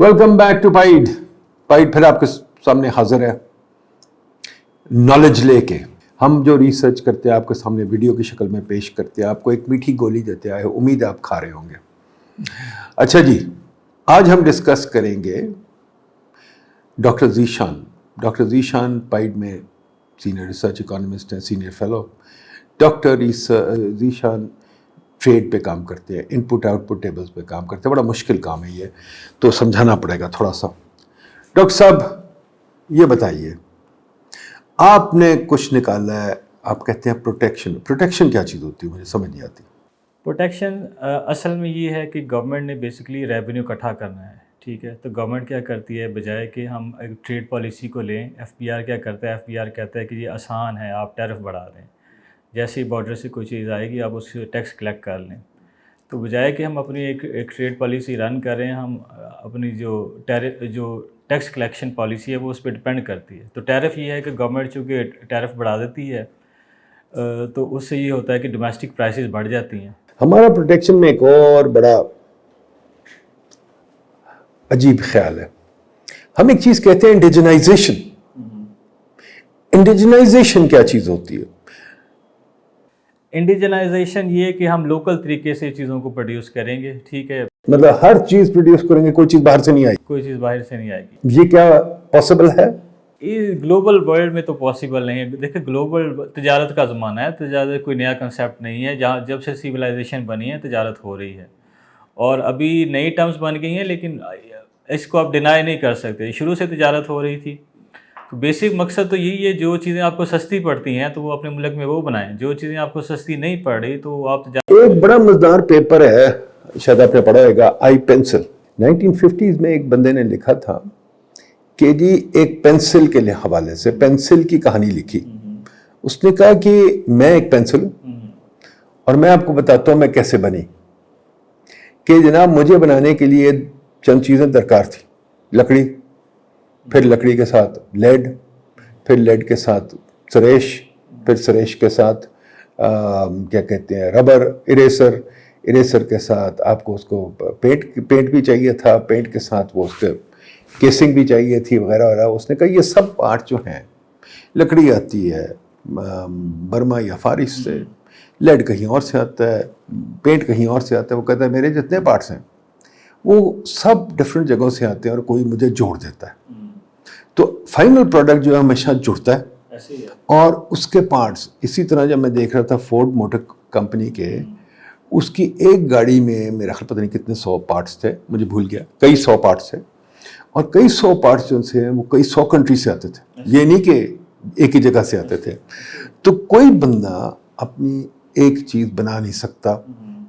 Welcome back to PIDE. PIDE फिर आपके सामने हाजिर है नॉलेज लेके। हम जो रिसर्च करते हैं आपके सामने वीडियो की शक्ल में पेश करते हैं, आपको एक मीठी गोली देते हैं। उम्मीद है आप खा रहे होंगे। अच्छा जी, आज हम डिस्कस करेंगे doctor Zeeshan. Doctor Zeeshan pied में सीनियर रिसर्च इकोनॉमिस्ट हैं, senior fellow. Doctor Zeeshan trade पे काम करते हैं, इनपुट आउटपुट टेबल्स पे काम करते हैं। बड़ा मुश्किल काम है ये, तो समझाना पड़ेगा थोड़ा सा। डॉक्टर साहब ये बताइए, आपने कुछ निकाला है, आप कहते हैं प्रोटेक्शन। प्रोटेक्शन क्या चीज़ होती है, मुझे समझ नहीं आती। प्रोटेक्शन असल में ये है कि गवर्नमेंट ने बेसिकली रेवेन्यू इकट्ठा करना है, ठीक है। तो गवर्नमेंट क्या करती है, बजाय कि हम एक ट्रेड पॉलिसी को लें, एफबीआर क्या करता है, एफबीआर कहता है कि ये आसान है, आप टैरिफ बढ़ा दें। जैसे ही बॉर्डर से कोई चीज़ आएगी आप उससे टैक्स कलेक्ट कर लें। तो बजाय कि हम अपनी एक ट्रेड पॉलिसी रन करें, हम अपनी जो टैक्स कलेक्शन पॉलिसी है वो उस पर डिपेंड करती है। तो टैरिफ ये है कि गवर्नमेंट चूँकि टैरिफ बढ़ा देती है तो उससे ये होता है कि डोमेस्टिक प्राइसेस बढ़ जाती हैं। हमारा प्रोटेक्शन में एक और बड़ा अजीब ख्याल है। हम एक चीज़ कहते हैं इंडिजनाइजेशन। इंडिजनाइजेशन क्या चीज़ होती है? इंडिजनाइजेशन ये कि हम लोकल तरीके से चीज़ों को प्रोड्यूस करेंगे, ठीक है। मतलब हर चीज़ प्रोड्यूस करेंगे, कोई चीज़ बाहर से नहीं आएगी। कोई चीज़ बाहर से नहीं आएगी। ये क्या पॉसिबल है? ये ग्लोबल वर्ल्ड में तो पॉसिबल नहीं है। देखिए, ग्लोबल तजारत का ज़माना है, तजारत कोई नया कंसेप्ट नहीं है। जहाँ जब से सिविलाइजेशन बनी है तजारत हो रही है, और अभी नई टर्म्स बन गई हैं, लेकिन इसको आप डिनाई नहीं कर सकते, शुरू से तजारत हो रही थी। तो बेसिक मकसद तो यही है, जो चीज़ें आपको सस्ती पड़ती हैं तो वो अपने मुल्क में वो बनाएं, जो चीज़ें आपको सस्ती नहीं पड़ रही तो आप एक बड़ा मजेदार पेपर है, शायद आपने पढ़ा होगा, आई पेंसिल। 1950s में एक बंदे ने लिखा था कि जी एक पेंसिल के हवाले से पेंसिल की कहानी लिखी। उसने कहा कि मैं एक पेंसिल हूं और मैं आपको बताता हूं मैं कैसे बनी। कि जनाब मुझे बनाने के लिए चंद चीज़ें दरकार थी। लकड़ी, फिर लकड़ी के साथ लेड, फिर लेड के साथ सरेश, फिर सरेश के साथ क्या कहते हैं रबर, इरेसर, इरेसर के साथ आपको उसको पेंट भी चाहिए था, पेंट के साथ वो उसके केसिंग भी चाहिए थी वगैरह वगैरह। उसने कहा ये सब पार्ट जो हैं, लकड़ी आती है बर्मा या फारिस से, लेड कहीं और से आता है, पेंट कहीं और से आता है। वो कहता है मेरे जितने पार्ट्स हैं वो सब डिफरेंट जगहों से आते हैं और कोई मुझे जोड़ देता है। तो फाइनल प्रोडक्ट जो है हमेशा जुड़ता है। और उसके पार्ट्स इसी तरह जब मैं देख रहा था फोर्ड मोटर कंपनी के, उसकी एक गाड़ी में मेरा ख्याल पता नहीं कितने 100 पार्ट्स थे, मुझे भूल गया, कई 100 पार्ट्स थे। और कई 100 पार्ट्स जो थे वो कई 100 कंट्री से आते थे, ये नहीं कि एक ही जगह से आते थे। तो कोई बंदा अपनी एक चीज़ बना नहीं सकता।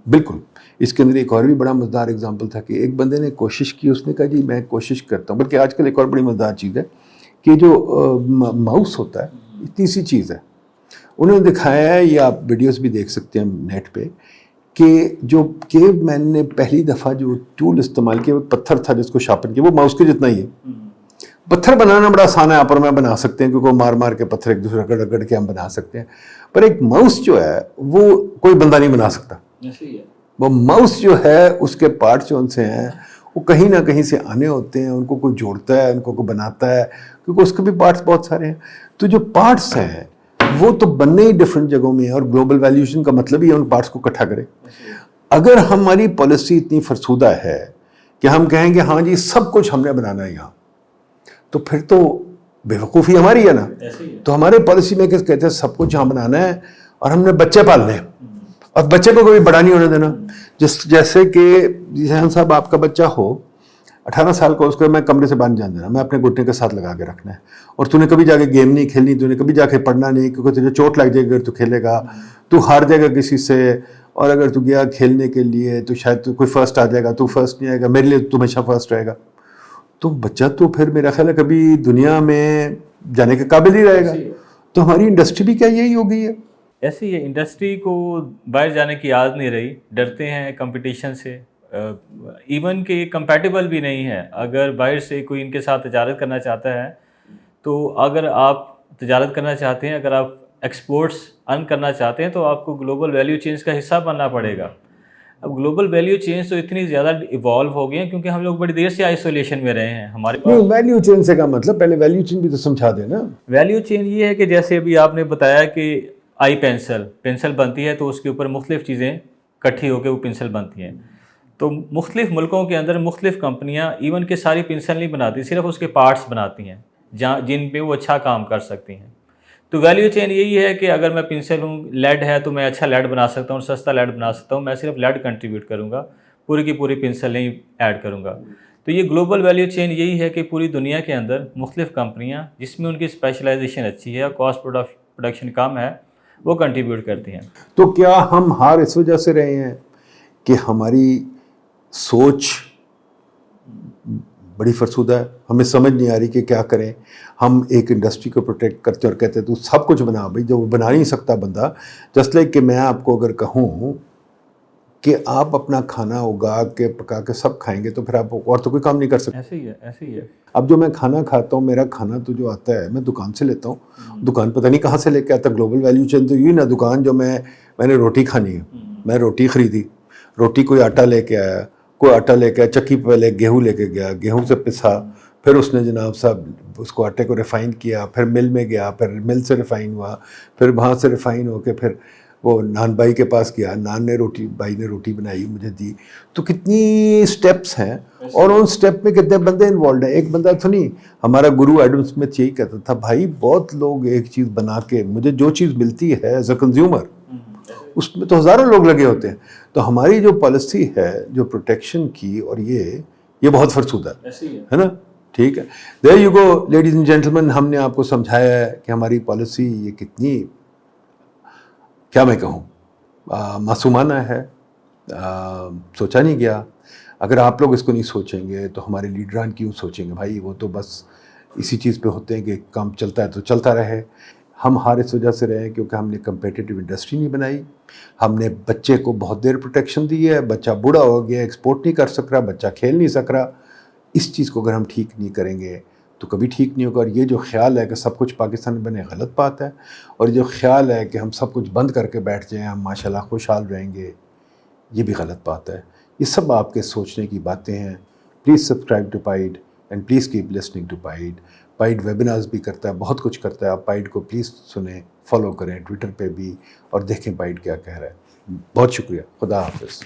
बिल्कुल। इसके अंदर एक और भी बड़ा मज़ेदार एग्जाम्पल था कि एक बंदे ने कोशिश की, उसने कहा जी मैं कोशिश करता हूँ। बल्कि आजकल एक और बड़ी मज़ेदार चीज़ है कि जो माउस होता है, इतनी सी चीज़ है, उन्होंने दिखाया है, ये आप वीडियोस भी देख सकते हैं नेट पे, कि जो केव मैन ने पहली दफ़ा जो टूल इस्तेमाल किया वो पत्थर था जिसको शार्पन किया, वो माउस के जितना ही है। पत्थर बनाना बड़ा आसान है, आप और मैं बना सकते हैं, क्योंकि मार मार के पत्थर एक दूसरे रगड़ के हम बना सकते हैं। पर एक माउस जो है वो कोई बंदा नहीं बना सकता। वो माउस जो है उसके पार्ट्स जो उनसे हैं वो कहीं ना कहीं से आने होते हैं, उनको कोई जोड़ता है, उनको कोई बनाता है, क्योंकि उसके भी पार्ट्स बहुत सारे हैं। तो जो पार्ट्स हैं वो तो बनने ही डिफरेंट जगहों में है, और ग्लोबल वैल्यूएशन का मतलब ही है उन पार्ट्स को इकट्ठा करें। अगर हमारी पॉलिसी इतनी फरसूदा है कि हम कहेंगे हाँ जी सब कुछ हमने बनाना है यहाँ, तो फिर तो बेवकूफ़ी हमारी है ना। तो हमारे पॉलिसी मेकर्स कहते हैं सब कुछ यहाँ बनाना है और हमने बच्चे पालने हैं, और बच्चे को कभी बड़ा नहीं होने देना। जैसे कि जिसान साहब आपका बच्चा हो 18 साल का, उसको मैं कमरे से बाहर नहीं जाने देना, मैं अपने घुटने के साथ लगा के रखना है। और तूने कभी जाके गेम नहीं खेलनी, तूने कभी जाके पढ़ना नहीं, क्योंकि तुझे चोट लग जाएगी अगर तू खेलेगा, तू हार जाएगा किसी से, और अगर तू गया खेलने के लिए तो शायद तू कोई फर्स्ट आ जाएगा, तू फर्स्ट नहीं आएगा, मेरे लिए तू हमेशा फर्स्ट रहेगा। तो बच्चा तो फिर मेरा ख्याल है कभी दुनिया में जाने के काबिल ही रहेगा। तो हमारी इंडस्ट्री भी क्या यही हो गई है? ऐसी है, इंडस्ट्री को बाहर जाने की आदत नहीं रही, डरते हैं कंपटीशन से, इवन कि कंपैटिबल भी नहीं है। अगर बाहर से कोई इनके साथ तजारत करना चाहता है, तो अगर आप तजारत करना चाहते हैं, अगर आप एक्सपोर्ट्स अर्न करना चाहते हैं, तो आपको ग्लोबल वैल्यू चेन्स का हिस्सा बनना पड़ेगा। اب گلوبل ویلیو چینج تو اتنی زیادہ ایوالو ہو گئی ہیں کیونکہ ہم لوگ بڑی دیر سے آئسولیشن میں رہے ہیں. ہمارے پاس نہیں ویلیو چین سے کا مطلب پہلے ویلیو چین بھی تو سمجھا دیں نا. ویلیو چین یہ ہے کہ جیسے ابھی آپ نے بتایا کہ آئی پینسل بنتی ہے تو اس کے اوپر مختلف چیزیں اکٹھی ہو کے وہ پنسل بنتی ہیں. تو مختلف ملکوں کے اندر مختلف کمپنیاں ایون کہ ساری پنسل نہیں بناتی, صرف اس کے پارٹس بناتی ہیں جن پہ وہ اچھا کام کر سکتی ہیں. تو ویلیو چین یہی ہے کہ اگر میں پنسل ہوں, لیڈ ہے تو میں اچھا لیڈ بنا سکتا ہوں, سستا لیڈ بنا سکتا ہوں, میں صرف لیڈ کنٹریبیوٹ کروں گا, پوری کی پوری پنسل نہیں ایڈ کروں گا. تو یہ گلوبل ویلیو چین یہی ہے کہ پوری دنیا کے اندر مختلف کمپنیاں جس میں ان کی اسپیشلائزیشن اچھی ہے اور کاسٹ پروڈکشن کم ہے وہ کنٹریبیوٹ کرتی ہیں. تو کیا ہم ہار اس وجہ سے رہے ہیں کہ ہماری سوچ بڑی فرسودہ ہے, ہمیں سمجھ نہیں آ رہی کہ کیا کریں. ہم ایک انڈسٹری کو پروٹیکٹ کرتے اور کہتے تو سب کچھ بنا, بھائی جو بنا نہیں سکتا بندہ, جسٹ لائک کہ میں آپ کو اگر کہوں کہ آپ اپنا کھانا اگا کے پکا کے سب کھائیں گے تو پھر آپ اور تو کوئی کام نہیں کر سکتے. ایسے ہی ہے. اب جو میں کھانا کھاتا ہوں, میرا کھانا تو جو آتا ہے میں دکان سے لیتا ہوں, دکان پتہ نہیں کہاں سے لے کے آتا. گلوبل ویلیو چین تو یہی نا, دکان جو میں نے روٹی کھانی ہے, میں روٹی خریدی, روٹی کوئی آٹا لے کے آیا, کوئی آٹا لے کے آیا, چکی پہ پہلے گیہوں لے کے گیا, گیہوں سے پسا, پھر اس نے جناب صاحب اس کو آٹے کو ریفائن کیا, پھر مل میں گیا, پھر مل سے ریفائن ہوا, پھر وہاں سے ریفائن ہو کے پھر وہ نان بھائی کے پاس گیا, نان نے بھائی نے روٹی بنائی مجھے دی. تو کتنی سٹیپس ہیں اور ان سٹیپ میں کتنے بندے انوالوڈ ہیں. ایک بندہ تو نہیں, ہمارا گرو ایڈم اسمتھ یہی کہتا تھا, بھائی بہت لوگ ایک چیز بنا کے مجھے جو چیز ملتی ہے ایز اے کنزیومر اس میں تو ہزاروں لوگ لگے ہوتے ہیں. تو ہماری جو پالیسی ہے جو پروٹیکشن کی, اور یہ بہت فرسودہ ہے نا. ٹھیک ہے, there you go ladies and gentlemen, ہم نے آپ کو سمجھایا ہے کہ ہماری پالیسی یہ کتنی, کیا میں کہوں, معصومانہ ہے, سوچا نہیں گیا. اگر آپ لوگ اس کو نہیں سوچیں گے تو ہمارے لیڈران کیوں سوچیں گے؟ بھائی وہ تو بس اسی چیز پہ ہوتے ہیں کہ کام چلتا ہے تو چلتا رہے. ہم ہار اس وجہ سے رہے کیونکہ ہم نے کمپیٹیٹیو انڈسٹری نہیں بنائی. ہم نے بچے کو بہت دیر پروٹیکشن دی ہے, بچہ بوڑھا ہو گیا, ایکسپورٹ نہیں کر سک رہا, بچہ کھیل نہیں سک رہا. اس چیز کو اگر ہم ٹھیک نہیں کریں گے تو کبھی ٹھیک نہیں ہوگا. اور یہ جو خیال ہے کہ سب کچھ پاکستان میں بنے, غلط بات ہے. اور جو خیال ہے کہ ہم سب کچھ بند کر کے بیٹھ جائیں, ہم ماشاءاللہ خوشحال رہیں گے, یہ بھی غلط بات ہے. یہ سب آپ کے سوچنے کی باتیں ہیں. Please subscribe to PIDE and please keep listening to PIDE. PIDE webinars بھی کرتا ہے, بہت کچھ کرتا ہے. آپ پائیڈ کو پلیز سنیں, فالو کریں ٹویٹر پہ بھی, اور دیکھیں پائیڈ کیا کہہ رہا ہے. بہت شکریہ, خدا حافظ.